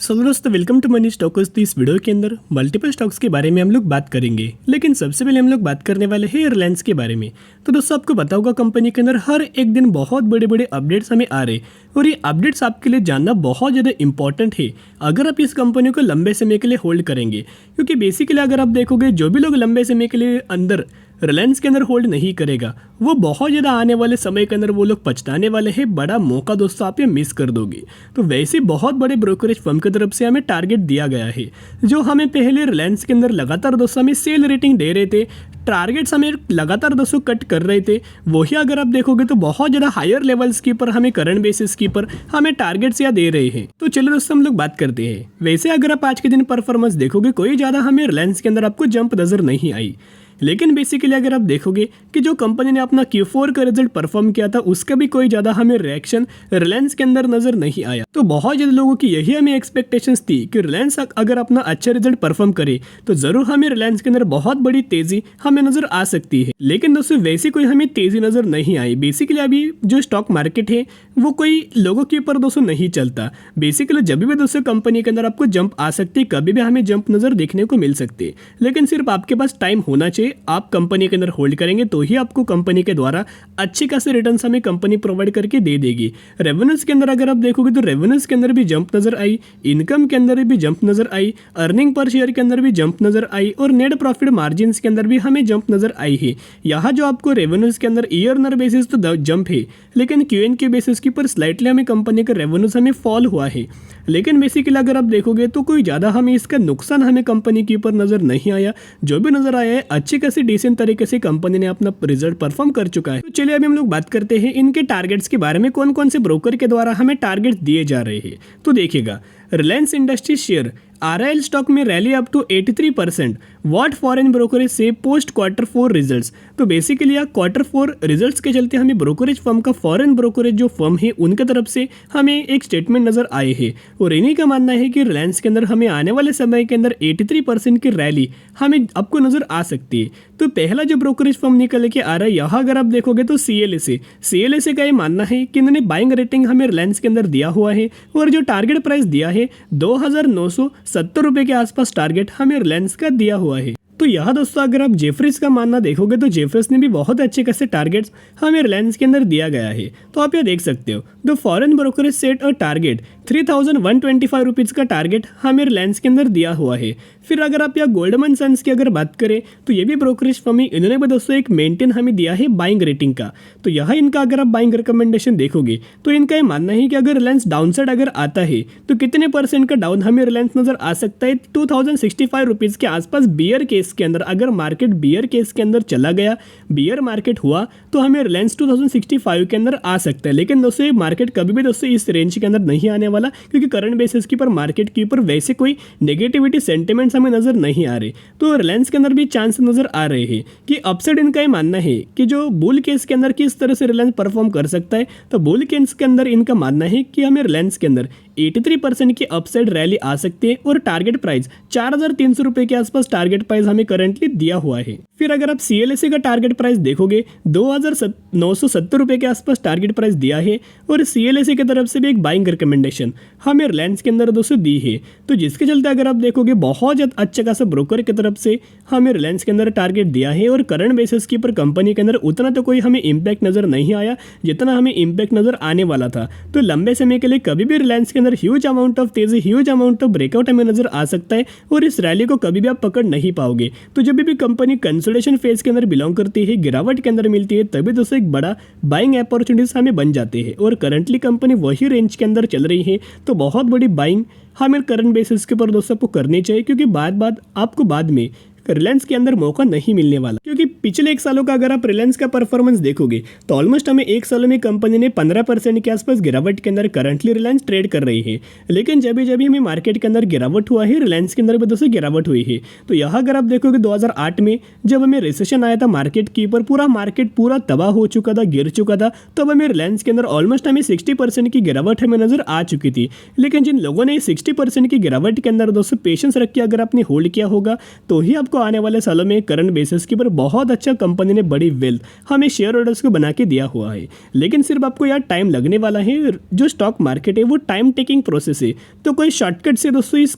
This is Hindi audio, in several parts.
दोस्तों वेलकम टू मनी स्टॉक्स। तो इस वीडियो के अंदर मल्टीपल स्टॉक्स के बारे में हम लोग बात करेंगे, लेकिन सबसे पहले हम लोग बात करने वाले हैं रिलायंस के बारे में। तो दोस्तों आपको पता होगा कंपनी के अंदर हर एक दिन बहुत बड़े बड़े अपडेट्स हमें आ रहे और ये अपडेट्स आपके लिए जानना बहुत ज़्यादा इंपॉर्टेंट है अगर आप इस कंपनी को लंबे समय के लिए होल्ड करेंगे। क्योंकि बेसिकली अगर आप देखोगे जो भी लोग लंबे समय के लिए अंदर रिलायंस के अंदर होल्ड नहीं करेगा वो बहुत ज़्यादा आने वाले समय के अंदर वो लोग पछताने वाले हैं। बड़ा मौका दोस्तों आप ये मिस कर दोगे। तो वैसे बहुत बड़े ब्रोकरेज फर्म की तरफ से हमें टारगेट दिया गया है जो हमें पहले रिलायंस के अंदर लगातार दोस्तों हमें सेल रेटिंग दे रहे थे, टारगेट्स हमें लगातार दोस्तों कट कर रहे थे। वही अगर आप देखोगे तो बहुत ज़्यादा हायर लेवल्स के ऊपर हमें करंट बेसिस के ऊपर हमें टारगेट्स या दे रहे हैं। तो चलो दोस्तों हम लोग बात करते हैं। वैसे अगर आप आज के दिन परफॉर्मेंस देखोगे कोई ज़्यादा हमें रिलायंस के अंदर आपको जंप नज़र नहीं आई, लेकिन बेसिकली अगर आप देखोगे कि जो कंपनी ने अपना Q4 का रिजल्ट परफॉर्म किया था उसका भी कोई ज़्यादा हमें रिएक्शन रिलायंस के अंदर नज़र नहीं आया। तो बहुत ज़्यादा लोगों की यही हमें एक्सपेक्टेशंस थी कि रिलायंस अगर अपना अच्छा रिजल्ट परफॉर्म करे तो ज़रूर हमें रिलायंस के अंदर बहुत बड़ी तेज़ी हमें नज़र आ सकती है। लेकिन दोस्तों वैसी कोई हमें तेज़ी नज़र नहीं आई। बेसिकली अभी जो स्टॉक मार्केट है वो कोई लोगों के ऊपर दोस्तों नहीं चलता। बेसिकली जब भी दोस्तों कंपनी के अंदर आपको जंप आ सकती है, कभी भी हमें जंप नज़र देखने को मिल सकती है, लेकिन सिर्फ आपके पास टाइम होना चाहिए। आप कंपनी के अंदर होल्ड करेंगे तो ही आपको कंपनी के द्वारा अच्छी खासी रिटर्न्स हमें कंपनी प्रोवाइड करके दे देगी। रेवेन्यूज के अंदर अगर आप देखोगे तो रेवेन्यूज के अंदर भी जंप नजर आई, इनकम के अंदर भी जंप नजर आई, अर्निंग पर शेयर के अंदर भी जंप नजर आई और नेट प्रॉफिट मार्जिन के अंदर भी हमें जंप नजर आई है। यहाँ जो आपको रेवेन्यूज के अंदर ईयरनर बेसिस तो जंप है, लेकिन Q&Q बेसिस के ऊपर स्लाइटली हमें कंपनी का रेवेन्यूज हमें फॉल हुआ है। लेकिन बेसिकली अगर आप देखोगे तो कोई ज़्यादा हमें इसका नुकसान हमें कंपनी के ऊपर नज़र नहीं आया। जो भी नज़र आया है अच्छी खासी डिसेंट तरीके से कंपनी ने अपना रिजल्ट परफॉर्म कर चुका है। तो चलिए अभी हम लोग बात करते हैं इनके टारगेट्स के बारे में, कौन कौन से ब्रोकर के द्वारा हमें टारगेट दिए जा रहे हैं। तो देखिएगा, Reliance industry share RIL stock में rally up to 83%, what foreign brokerage से पोस्ट Q4 रिजल्ट्स। तो बेसिकली यहाँ Q4 रिजल्ट्स के चलते हमें ब्रोकरेज फर्म का फॉरेन ब्रोकरेज जो फर्म है उनके तरफ से हमें एक स्टेटमेंट नजर आए हैं और इन्हीं का मानना है कि रिलायंस के अंदर हमें आने वाले समय के अंदर 83% की रैली हमें आपको नजर आ सकती है। तो पहला जो ब्रोकरेज फर्म निकल के आ रहा है यहाँ अगर आप देखोगे तो CLSA का ये मानना है कि इन्होंने बाइंग रेटिंग हमें रिलायंस के अंदर दिया हुआ है और जो टारगेट प्राइस दिया है 2,970 रुपये के आसपास टारगेट हमें रिलायंस का दिया हुआ है। तो यहाँ दोस्तों अगर आप जेफरीज का मानना देखोगे तो जेफरीज ने भी बहुत अच्छे खासे टारगेट्स हमें रिलायंस के अंदर दिया गया है। तो आप यह देख सकते हो the foreign brokerage set a target 3,125 rupees का टारगेट हमें रिलायंस के अंदर दिया हुआ है। फिर अगर आप यहाँ गोल्डमन सन्स की अगर बात करें तो ये भी ब्रोकरेज फर्म है, इन्होंने भी दोस्तों एक मेंटेन हमें दिया है बाइंग रेटिंग का। तो यहाँ इनका अगर आप बाइंग रिकमेंडेशन देखोगे तो इनका ये मानना है कि अगर रिलायंस डाउन साइड अगर आता है तो कितने % का डाउन हमें रिलायंस नजर आ सकता है 2,065 रुपीज़ के आसपास। बियर केस के अंदर अगर मार्केट बियर केस के अंदर चला गया, बियर मार्केट हुआ तो हमें रिलायंस 2065 के अंदर आ सकता है। लेकिन दोस्तों ये मार्केट कभी भी दोस्तों इस रेंज के अंदर नहीं आने वाला, क्योंकि करंट बेसिस के ऊपर मार्केट के ऊपर वैसे कोई नेगेटिविटी सेंटिमेंट्स हमें नजर नहीं आ रहे। तो रिलायंस के अंदर भी चांस नजर आ रहे हैं कि अपसाइड इनका ये मानना है कि जो बुल केस के अंदर किस तरह से रिलायंस परफॉर्म कर सकता है। तो बुल केस के अंदर इनका मानना है कि हमें रिलायंस के अंदर 83% की अपसाइड रैली आ सकती है और टारगेट प्राइस 4,300 रुपये के आसपास टारगेट प्राइस हमें करंटली दिया हुआ है। फिर अगर आप CLSA का टारगेट प्राइस देखोगे 2,970 रुपये के आसपास टारगेट प्राइस दिया है और CLSA की तरफ से भी एक बाइंग रिकमेंडेशन हमें रिलायंस के अंदर दोस्तों दी है। तो जिसके चलते अगर आप देखोगे बहुत ज़्यादा अच्छा खासा ब्रोकर की तरफ से हमें रिलायंस के अंदर टारगेट दिया है और करंट बेसिस के ऊपर कंपनी के अंदर उतना तो कोई हमें इम्पैक्ट नज़र नहीं आया जितना हमें इम्पैक्ट नज़र आने वाला था। तो लंबे समय के लिए कभी भी रिलायंस के अंदर ह्यूज अमाउंट ऑफ तेजी, ह्यूज अमाउंट ऑफ ब्रेकआउट हमें नजर आ सकता है और इस रैली को कभी भी आप पकड़ नहीं पाओगे। तो जब भी कंपनी कंसोलिडेशन फेज के अंदर बिलोंग करती है, गिरावट के अंदर मिलती है, तभी दोस्तों एक बड़ा बाइंग अपॉर्चुनिटीज हमें बन जाते हैं और करंटली कंपनी वही रेंज के अंदर चल रही है। तो बहुत बड़ी बाइंग हमें करंट बेसिस के ऊपर दोस्तों आपको करनी चाहिए, क्योंकि आपको बाद में रिलायंस के अंदर मौका नहीं मिलने वाला। क्योंकि पिछले 1 सालों का अगर आप रिलायंस का परफॉर्मेंस देखोगे तो ऑलमोस्ट हमें 1 साल में कंपनी ने 15% के आसपास गिरावट के अंदर करंटली रिलायंस ट्रेड कर रही है। लेकिन जब भी हमें मार्केट के अंदर गिरावट हुआ है, रिलायंस के अंदर भी दोस्तों गिरावट हुई है। तो यहाँ अगर आप देखोगे 2008 में जब हमें रिसेशन आया था मार्केट के ऊपर, पूरा मार्केट पूरा तबाह हो चुका था, गिर चुका था, तब हमें रिलायंस के अंदर ऑलमोस्ट हमें 60% की गिरावट हमें नजर आ चुकी थी। लेकिन जिन लोगों ने 60% की गिरावट के अंदर दोस्तों पेशेंस रख के अगर आपने होल्ड किया होगा तो ही आपको आने वाले सालों में करंट बेसिस के ऊपर बहुत अच्छा कंपनी ने बड़ी वेल्थ हमें शेयर होल्डर्स को बना के दिया हुआ है। लेकिन सिर्फ आपको यार टाइम लगने वाला है। जो स्टॉक मार्केट है वो टाइम टेकिंग प्रोसेस है, तो कोई शॉर्टकट से दोस्तों इस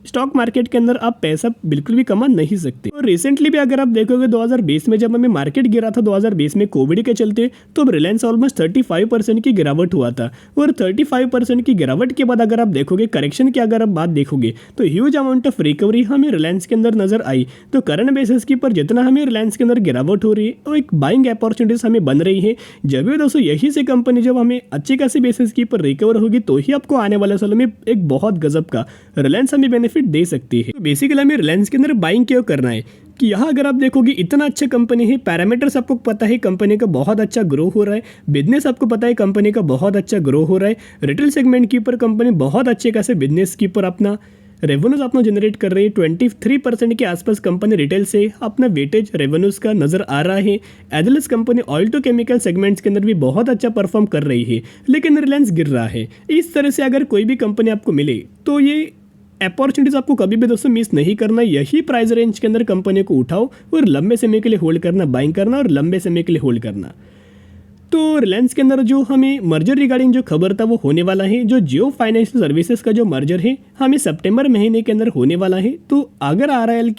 स्टॉक मार्केट के अंदर आप पैसा बिल्कुल भी कमा नहीं सकते। और रिसेंटली भी अगर आप देखोगे 2020 में जब हमें मार्केट गिरा था 2020 में कोविड के चलते, तो रिलायंस ऑलमोस्ट 35% की गिरावट हुआ था। और 35% की गिरावट के बाद अगर आप देखोगे करेक्शन की अगर आप बात देखोगे तो ह्यूज अमाउंट ऑफ रिकवरी हमें रिलायंस के अंदर नजर आई। तो करंट बेसिस के ऊपर जितना हमें रिलायंस के अंदर गिरावट हो रही है वो एक बाइंग अपॉर्चुनिटीज हमें बन रही है। जब भी दोस्तों यही से कंपनी जब हमें अच्छे खासी बेसिस के ऊपर रिकवर होगी तो ही आपको आने वाले सालों में एक बहुत गजब का रिलायंस हमें बेनिफिट दे सकती है। तो बेसिकली हमें रिलायंस के अंदर बाइंग क्यों करना है कि यहाँ अगर आप देखोगे इतना अच्छा कंपनी है, पैरामीटर्स आपको पता है कंपनी का बहुत अच्छा ग्रो हो रहा है, बिजनेस आपको पता है कंपनी का बहुत अच्छा ग्रो हो रहा है, रिटेल सेगमेंट के ऊपर कंपनी बहुत अच्छे खासे बिजनेस के ऊपर अपना रेवेन्यूज अपना जनरेट कर रही है। 23% के आसपास कंपनी रिटेल से अपना वेटेज रेवेन्यूज का नजर आ रहा है। As company oil to chemical segments के अंदर भी बहुत अच्छा परफॉर्म कर रही है, लेकिन रिलायंस गिर रहा है। इस तरह से अगर कोई भी कंपनी आपको मिले तो ये अपॉर्चुनिटीज आपको कभी भी दोस्तों मिस नहीं करना। यही प्राइस रेंज के अंदर कंपनी को उठाओ और लंबे समय के लिए होल्ड करना, बाइंग करना और लंबे समय के लिए होल्ड करना। तो रिलायंस के अंदर जो हमें मर्जर रिगार्डिंग जो खबर था वो होने वाला है। जो जियो फाइनेंशियल सर्विसेज का जो मर्जर है हमें सितंबर महीने के अंदर होने वाला है। तो अगर आरआईएल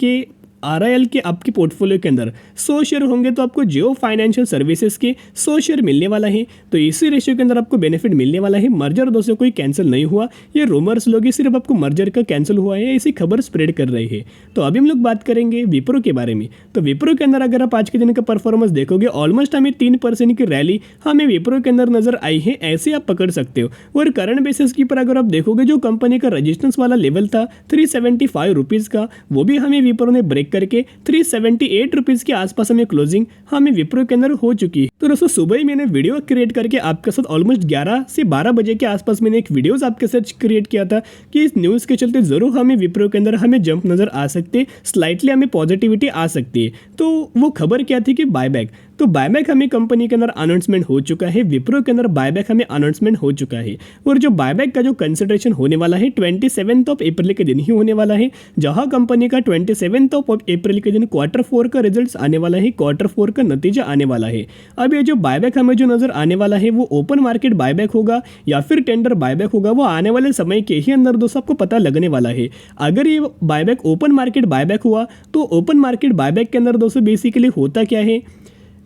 के आपके पोर्टफोलियो के अंदर 100 शेयर होंगे तो आपको जियो फाइनेंशियल सर्विसेज के 100 शेयर मिलने वाला है। तो इसी रेशियो के अंदर आपको बेनिफिट मिलने वाला है। मर्जर दोस्तों कोई कैंसिल नहीं हुआ, ये रूमर्स लोग ही सिर्फ आपको मर्जर का कैंसिल हुआ है ऐसी खबर स्प्रेड कर रही है। तो अभी हम लोग बात करेंगे विप्रो के बारे में। तो विप्रो के अंदर अगर आप आज के दिन का परफॉर्मेंस देखोगे ऑलमोस्ट हमें 3% की रैली हमें विप्रो के अंदर नजर आई है, ऐसे आप पकड़ सकते हो। और करंट बेसिस के ऊपर अगर आप देखोगे जो कंपनी का रजिस्टेंस वाला लेवल था 375 रुपीज़ का, वो भी हमें विप्रो ने ब्रेक करके 378 रुपीज़ के आसपास हमें क्लोजिंग हमें विप्रो के अंदर हो चुकी है। तो दोस्तों सुबह ही मैंने वीडियो क्रिएट करके आपके साथ ऑलमोस्ट 11 से 12 बजे के आसपास मैंने एक वीडियोस आपके साथ क्रिएट किया था कि इस न्यूज़ के चलते ज़रूर हमें विप्रो के अंदर हमें जंप नज़र आ सकते, स्लाइटली हमें पॉजिटिविटी आ सकती है। तो वो खबर क्या थी कि बायबैक, तो बायबैक हमें कंपनी के अंदर अनाउंसमेंट हो चुका है, विप्रो के अंदर बायबैक हमें अनाउंसमेंट हो चुका है। और जो बायबैक का जो कंसिडरेशन होने वाला है 27 अप्रैल के दिन ही होने वाला है, जहां कंपनी का 27 अप्रैल के दिन Q4 का रिजल्ट्स आने वाला है, Q4 का नतीजा आने वाला है। अब ये जो बायबैक हमें जो नजर आने वाला है वो ओपन मार्केट बायबैक होगा या फिर टेंडर बायबैक होगा, वो आने वाले समय के ही अंदर दोस्तों आपको पता लगने वाला है। अगर ये बायबैक ओपन मार्केट बायबैक हुआ तो ओपन मार्केट बायबैक के अंदर दोस्तों बेसिकली होता क्या है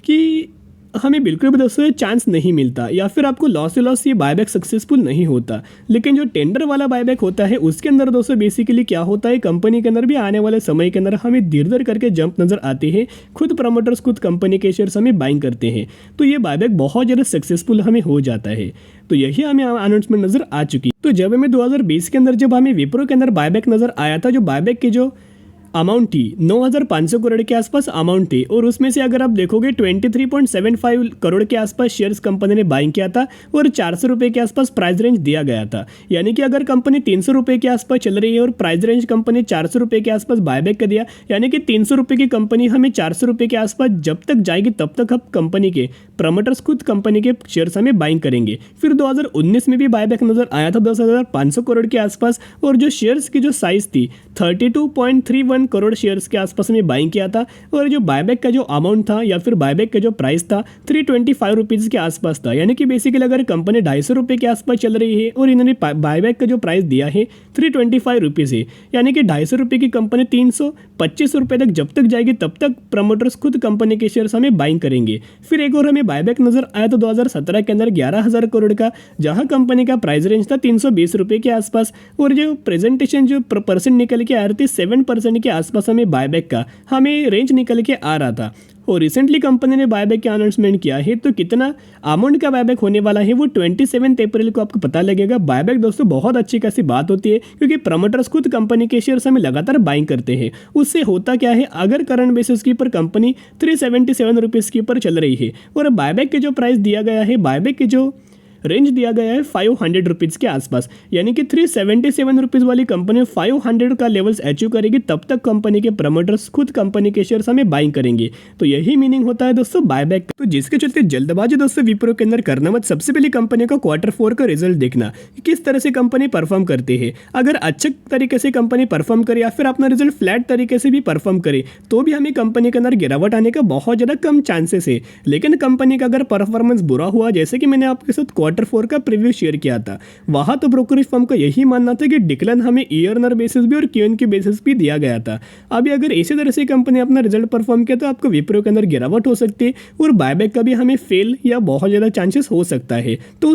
कि हमें बिल्कुल भी दोस्तों चांस नहीं मिलता या फिर आपको लॉस ये बायबैक सक्सेसफुल नहीं होता। लेकिन जो टेंडर वाला बायबैक होता है उसके अंदर दोस्तों बेसिकली क्या होता है, कंपनी के अंदर भी आने वाले समय के अंदर हमें धीरे धीरे करके जंप नजर आते हैं, खुद प्रमोटर्स खुद कंपनी के शेयर्स हमें बाइंग करते हैं, तो ये बायबैक बहुत ज़्यादा सक्सेसफुल हमें हो जाता है। तो यही हमें अनाउंसमेंट नजर आ चुकी। तो जब हमें 2020 के अंदर जब हमें विप्रो के अंदर बायबैक नजर आया था, जो बायबैक की जो अमाउंट थी 9,500 करोड़ के आसपास अमाउंट थी, और उसमें से अगर आप देखोगे 23.75 करोड़ के आसपास शेयर्स कंपनी ने बाइंग किया था और 400 रुपये के आसपास प्राइस रेंज दिया गया था। यानी कि अगर कंपनी 300 रुपये के आसपास चल रही है और प्राइस रेंज कंपनी 400 रुपये के आसपास बायबैक कर दिया, यानी कि 300 रुपये की कंपनी हमें 400 रुपये के आसपास जब तक जाएगी तब तक हम कंपनी के प्रमोटर्स खुद कंपनी के शेयर्स हमें बाइंग करेंगे। फिर 2019 में भी बायबैक नजर आया था 10,500 करोड़ के आसपास, और जो शेयर्स की जो साइज थी 32.31 करोड़ शेयर्स के आसपास में बाइंग किया था, और जो बायबैक का जो अमाउंट था या फिर बायबैक का जो प्राइस था 325 रुपीज़ के आसपास था। यानी कि बेसिकली अगर कंपनी 250 रुपये के आसपास चल रही है और इन्होंने बायबैक का जो प्राइस दिया है 325 रुपीज़ है, यानी कि 250 रुपये की कंपनी 325 रुपये तक जब तक जाएगी तब तक प्रमोटर्स खुद कंपनी के शेयर्स हमें बाइंग करेंगे। फिर एक और हमें बायबैक नजर आया तो 2017 के अंदर 11,000 करोड़ का, जहां कंपनी का प्राइस रेंज था 320 रुपये के आसपास, और जो प्रेजेंटेशन जो परसेंट निकल के आ रही थी 7% के आसपास हमें बायबैक का हमें रेंज निकल के आ रहा था। और रिसेंटली कंपनी ने बायबैक का अनाउंसमेंट किया है, तो कितना अमाउंट का बायबैक होने वाला है वो 27 अप्रैल को आपको पता लगेगा। बायबैक दोस्तों बहुत अच्छी खासी बात होती है, क्योंकि प्रमोटर्स खुद कंपनी के शेयर्स हमें लगातार बाइंग करते हैं। उससे होता क्या है, अगर करंट बेसिस के ऊपर कंपनी 377 रुपीज़ के ऊपर चल रही है और बायबैक के जो प्राइस दिया गया है, बायबैक के जो रेंज दिया गया है 500 रुपीज़ के आसपास, यानी कि 377 रुपीज़ वाली कंपनी 500 का लेवल्स अचीव करेगी तब तक कंपनी के प्रमोटर्स खुद कंपनी के शेयर्स हमें बाइंग करेंगे। तो यही मीनिंग होता है दोस्तों बायबैक। तो जिसके चलते जल्दबाजी दोस्तों विप्रो के अंदर करना मत। सबसे पहले कंपनी का Q4 का रिजल्ट देखना कि किस तरह से कंपनी परफॉर्म करती है। अगर अच्छे तरीके से कंपनी परफॉर्म करे या फिर अपना रिजल्ट फ्लैट तरीके से भी परफॉर्म करे तो भी हमें कंपनी के अंदर गिरावट आने का बहुत ज़्यादा कम चांसेस है। लेकिन कंपनी का अगर परफॉर्मेंस बुरा हुआ, जैसे कि मैंने आपके साथ Q4 का प्रीव्यू शेयर किया था, वहाँ तो ब्रोकरेज फर्म का यही मानना था कि डिक्लाइन हमें ईयरनर बेसिस भी और Q&Q बेसिस भी दिया गया था। अभी अगर इसी तरह से कंपनी अपना रिजल्ट परफॉर्म किया तो आपको विप्रो के अंदर गिरावट हो सकती है और बायबैक का भी हमें फेल या बहुत ज़्यादा चांसेस हो सकता है। तो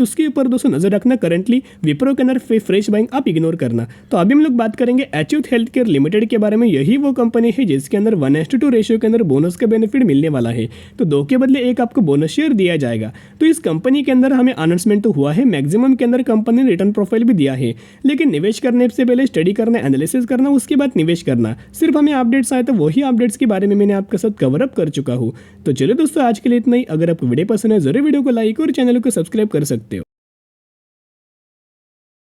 उसके ऊपर दोस्तों नजर रखना। करंटली विप्रो के अंदर फ्रेश बाइंग आप इग्नोर करना। तो अभी हम लोग बात करेंगे अच्युत हेल्थ केयर लिमिटेड के बारे में। यही वो कंपनी है जिसके अंदर 1:2 रेशियो के अंदर बोनस का बेनिफिट मिलने वाला है। तो 2 के बदले 1 आपको बोनस शेयर दिया जाएगा। तो इस कंपनी के अंदर हमें अनाउंसमेंट तो हुआ है, मैक्सिमम के अंदर कंपनी ने रिटर्न प्रोफाइल भी दिया है, लेकिन निवेश करने से पहले स्टडी करना, एनालिसिस करना, उसके बाद निवेश करना। सिर्फ हमें अपडेट्स आए तो वही अपडेट्स के बारे में मैंने आपके साथ कवर अप कर चुका हूँ। तो चलिए दोस्तों आज के लिए इतना ही। अगर आपको वीडियो पसंद है जरूर वीडियो को लाइक और चैनल को सब्सक्राइब कर सकते हो।